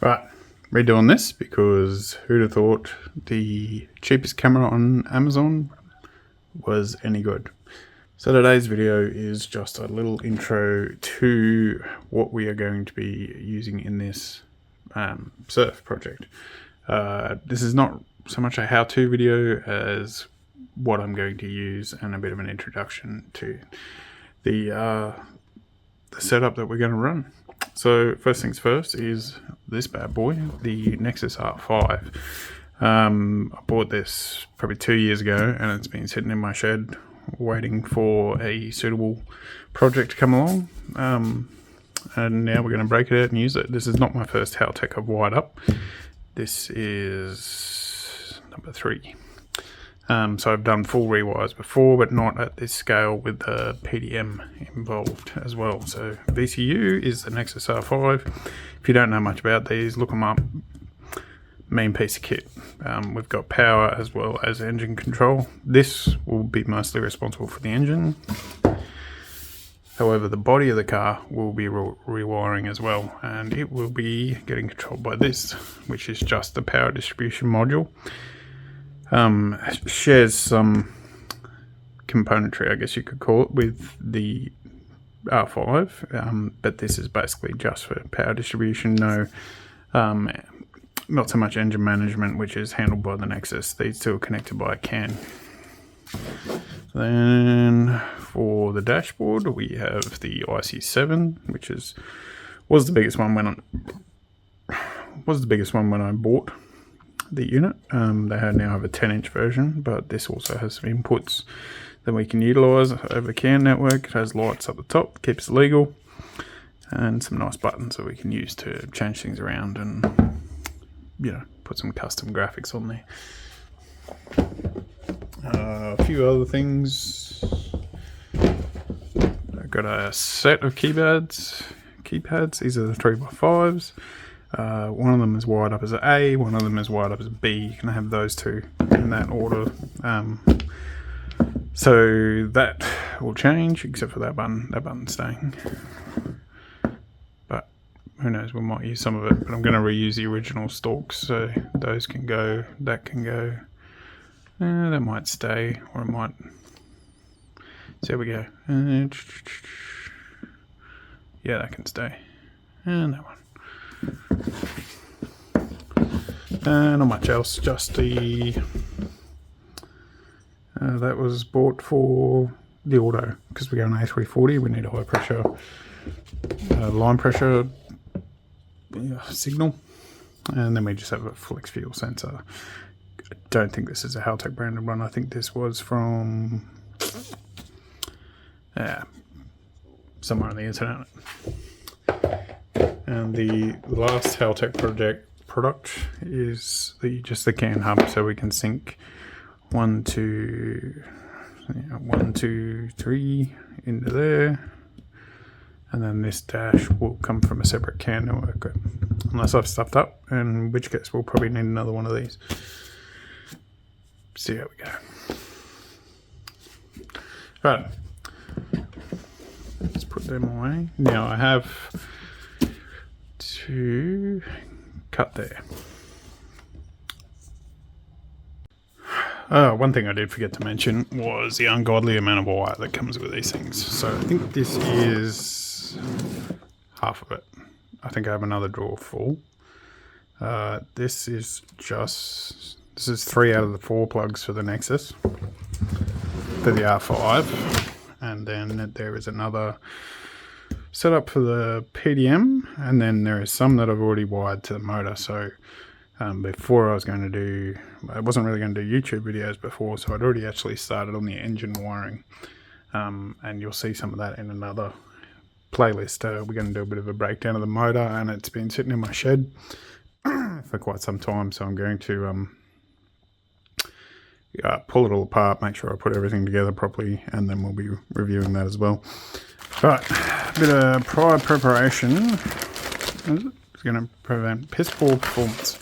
Right, redoing this because who'd have thought the cheapest camera on Amazon was any good. So today's video is just a little intro to what we are going to be using in this surf project. This is not so much a how-to video as what I'm going to use and a bit of an introduction to the setup that we're going to run. So first things first is this bad boy, the Nexus R5. I bought this probably 2 years ago and it's been sitting in my shed waiting for a suitable project to come along. And now we're going to break it out and use it. This is not my first Haltech I've wired up. This is number 3. So I've done full rewires before, but not at this scale with the PDM involved as well. So VCU is the Nexus R5. If you don't know much about these, look them up. Main piece of kit. We've got power as well as engine control. This will be mostly responsible for the engine. However, the body of the car will be rewiring as well, and it will be getting controlled by this, which is just the power distribution module. Shares some componentry, I guess you could call it, with the R5, but this is basically just for power distribution. No, not so much engine management, which is handled by the Nexus. These two are connected by a CAN. Then for the dashboard, we have the IC7, which was the biggest one when I bought the unit. They now have a 10-inch version, but this also has some inputs that we can utilize over the CAN network. It has lights up the top, keeps it legal, and some nice buttons that we can use to change things around and, you know, put some custom graphics on there. A few other things. I've got a set of keypads. These are the 3x5s. One of them is wired up as an A, one of them is wired up as a B. You can have those two in that order. So that will change, except for that button's staying. But who knows, we might use some of it. But I'm going to reuse the original stalks, so those can go, that can go. That might stay, or it might. So there we go. Yeah, that can stay. And that one. Not much else, just the that was bought for the auto, because we got an A340, we need a high pressure line pressure signal, and then we just have a flex fuel sensor. I don't think this is a Haltech branded one. I think this was from somewhere on the internet. And the last Haltech product is just the CAN hub, so we can sync 1, 2, 3 into there, and then this dash will come from a separate CAN network, unless I've stuffed up, in which case we'll probably need another one of these. See how we go. Right, let's put them away. Now I have to cut there. One thing I did forget to mention was the ungodly amount of wire that comes with these things. So I think this is half of it. I think I have another drawer full. This is 3 out of the 4 plugs for the Nexus, for the R5. And then there is another setup for the PDM, and then there is some that I've already wired to the motor. So before I wasn't really going to do YouTube videos before, so I'd already actually started on the engine wiring, and you'll see some of that in another playlist. We're going to do a bit of a breakdown of the motor, and it's been sitting in my shed for quite some time, so I'm going to pull it all apart, make sure I put everything together properly, and then we'll be reviewing that as well. Right, a bit of prior preparation is going to prevent piss poor performance.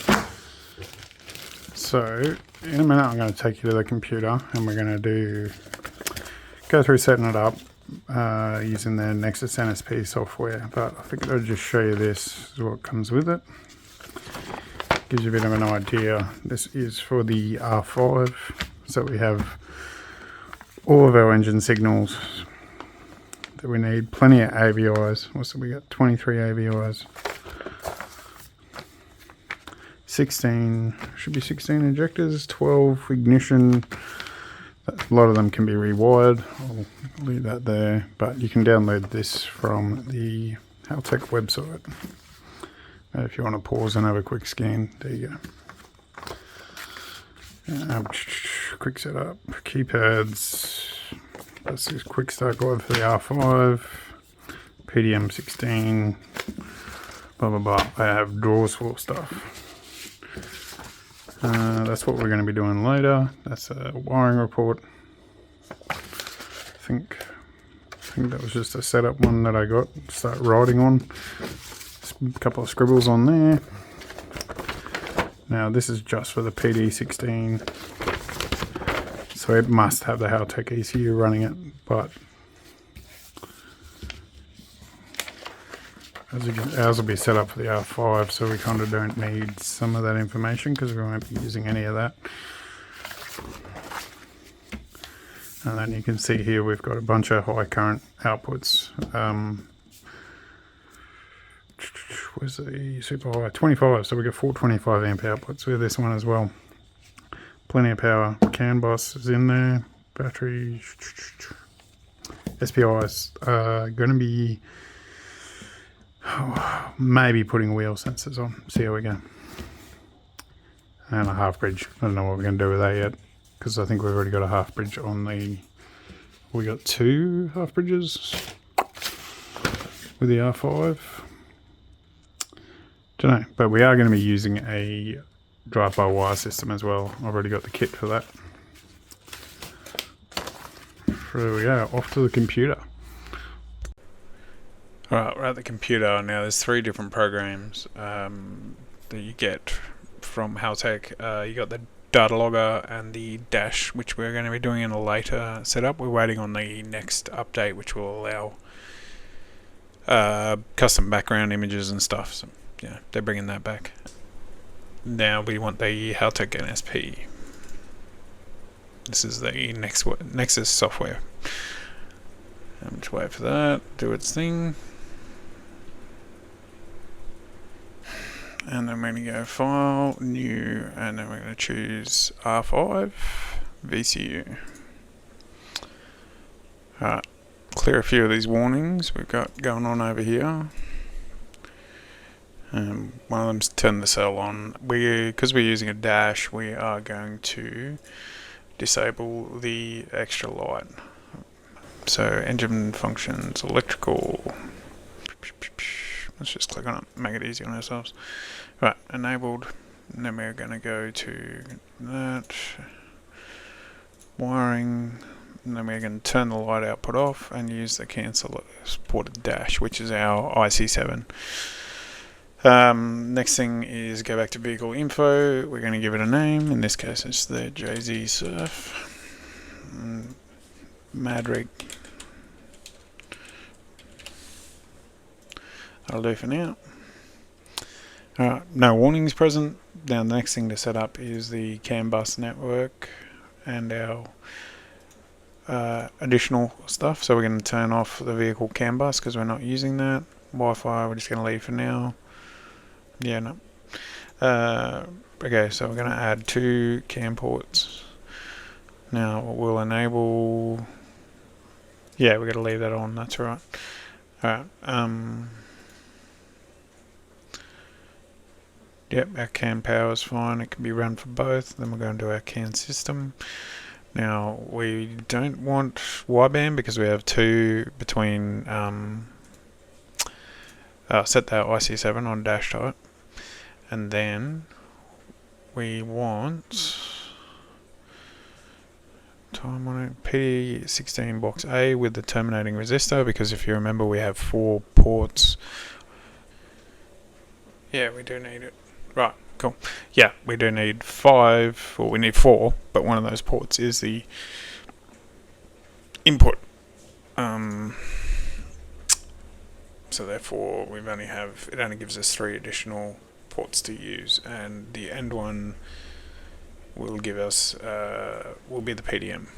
So in a minute I'm going to take you to the computer and we're going to go through setting it up using the Nexus NSP software, but I figured I'd just show you this is what comes with it. gives you a bit of an idea. This is for the R5, so we have all of our engine signals that we need. Plenty of AVIs. What's it? We got 23 AVIs. 16, should be 16 injectors, 12 ignition. A lot of them can be rewired. I'll leave that there, but you can download this from the Haltech website. If you want to pause and have a quick scan, there you go. Quick setup, keypads. That's this quick start guide for the R5, PDM 16, blah blah blah. I have drawers full of stuff. That's what we're going to be doing later. That's a wiring report. I think that was just a setup one that I got to start writing on. A couple of scribbles on there. Now this is just for the PD16, so it must have the Haltech ECU running it, but ours will be set up for the R5, so we kind of don't need some of that information because we won't be using any of that. And then you can see here we've got a bunch of high current outputs. Where's the super high? 25, so we got 425 amp outputs with this one as well. Plenty of power. CAN bus is in there. Battery. SPI's going to be maybe putting wheel sensors on. See how we go. And a half bridge. I don't know what we're going to do with that yet, because I think we've already got a half bridge on the. We got 2 half bridges with the R5. Don't know, but we are going to be using a drive-by-wire system as well. I've already got the kit for that. There we go, off to the computer. Alright, we're at the computer now. There's 3 different programs that you get from Haltech. You got the data logger and the dash, which we're going to be doing in a later setup. We're waiting on the next update, which will allow custom background images and stuff. So yeah, they're bringing that back. Now we want the Haltech NSP. This is the Nexus software. Just wait for that, do its thing. And then we're going to go File, New, and then we're going to choose R5, VCU. Alright, clear a few of these warnings we've got going on over here. One of them's turn the cell on. Because we're using a dash, we are going to disable the extra light. So engine functions, electrical. Let's just click on it, make it easy on ourselves. Right, enabled. And then we're going to go to that. Wiring. And then we're going to turn the light output off and use the cancel supported dash, which is our IC7. Next thing is go back to vehicle info. We're going to give it a name. In this case, it's the JZSurf. Madrig. That'll do for now. No warnings present. Now the next thing to set up is the CAN bus network and our additional stuff. So we're going to turn off the vehicle CAN bus because we're not using that. Wi-Fi we're just going to leave for now. Yeah, no. Okay, so we're going to add 2 CAN ports. Now we'll enable. Yeah, we're going to leave that on. That's right. All right. Yep, our CAN power is fine. It can be run for both. Then we're going to our CAN system. Now we don't want wideband because we have 2 between. Set that IC7 on dash type. And then we want time on it, PD16 box A with the terminating resistor, because if you remember we have 4 ports. Yeah, we do need it. Right, cool. Yeah, we do need 5, or we need 4, but one of those ports is the input. So therefore it only gives us 3 additional ports to use, and the end one will give us will be the PDM.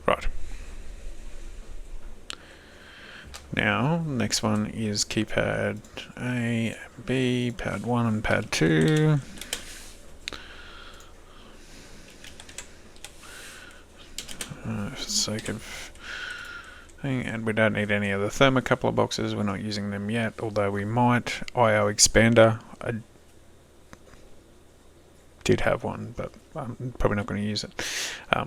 Right. Now, next one is keypad A, B, pad 1 and pad 2. For the sake of thing, and we don't need any of the thermocouple boxes, we're not using them yet, although we might. IO expander, I did have one, but I'm probably not going to use it.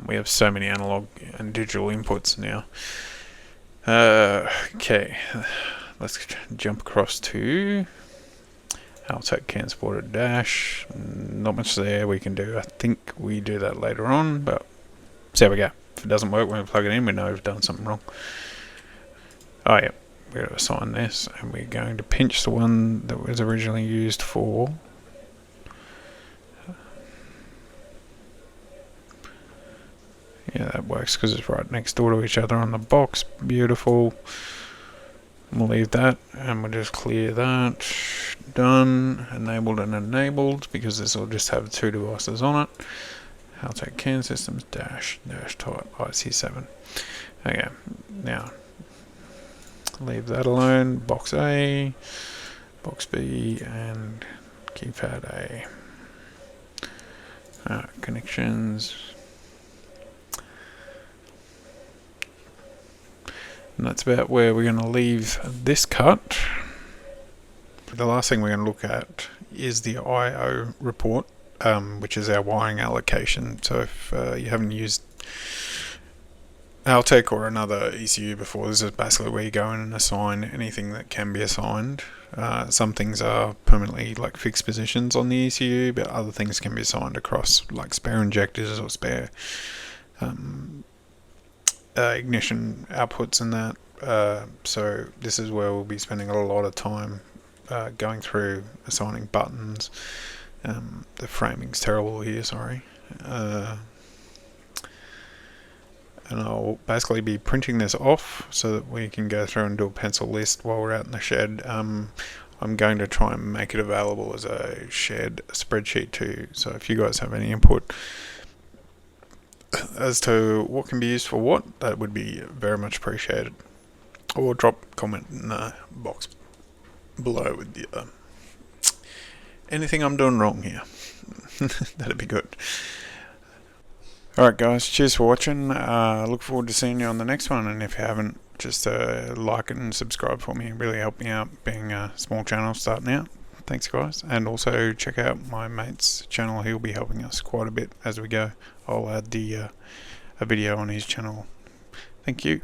We have so many analog and digital inputs now. Okay, let's jump across to Haltech transporter dash. Not much there we can do. I think we do that later on, but so there we go. If it doesn't work when we plug it in, we know we've done something wrong. Oh yeah, we're going to assign this, and we're going to pinch the one that was originally used for yeah, that works because it's right next door to each other on the box. Beautiful. We'll leave that, and we'll just clear that. Done. Enabled and enabled, because this will just have 2 devices on it. Haltech CAN systems dash type IC7. Okay, now leave that alone. Box A, box B, and keypad A. Connections. And that's about where we're going to leave this cut. The last thing we're going to look at is the I/O report, which is our wiring allocation. So if you haven't used Haltech or another ECU before, this is basically where you go in and assign anything that can be assigned. Some things are permanently like fixed positions on the ECU, but other things can be assigned across, like spare injectors or spare ignition outputs and that. So this is where we'll be spending a lot of time going through assigning buttons. The framing's terrible here, sorry. And I'll basically be printing this off so that we can go through and do a pencil list while we're out in the shed. I'm going to try and make it available as a shared spreadsheet too, so if you guys have any input as to what can be used for what, that would be very much appreciated. Or drop a comment in the box below with the anything I'm doing wrong here. That'd be good. Alright guys, cheers for watching. Look forward to seeing you on the next one, and if you haven't, just like and subscribe for me. It really helped me out, being a small channel starting out. Thanks guys, and also check out my mate's channel. He'll be helping us quite a bit as we go. I'll add the a video on his channel. Thank you.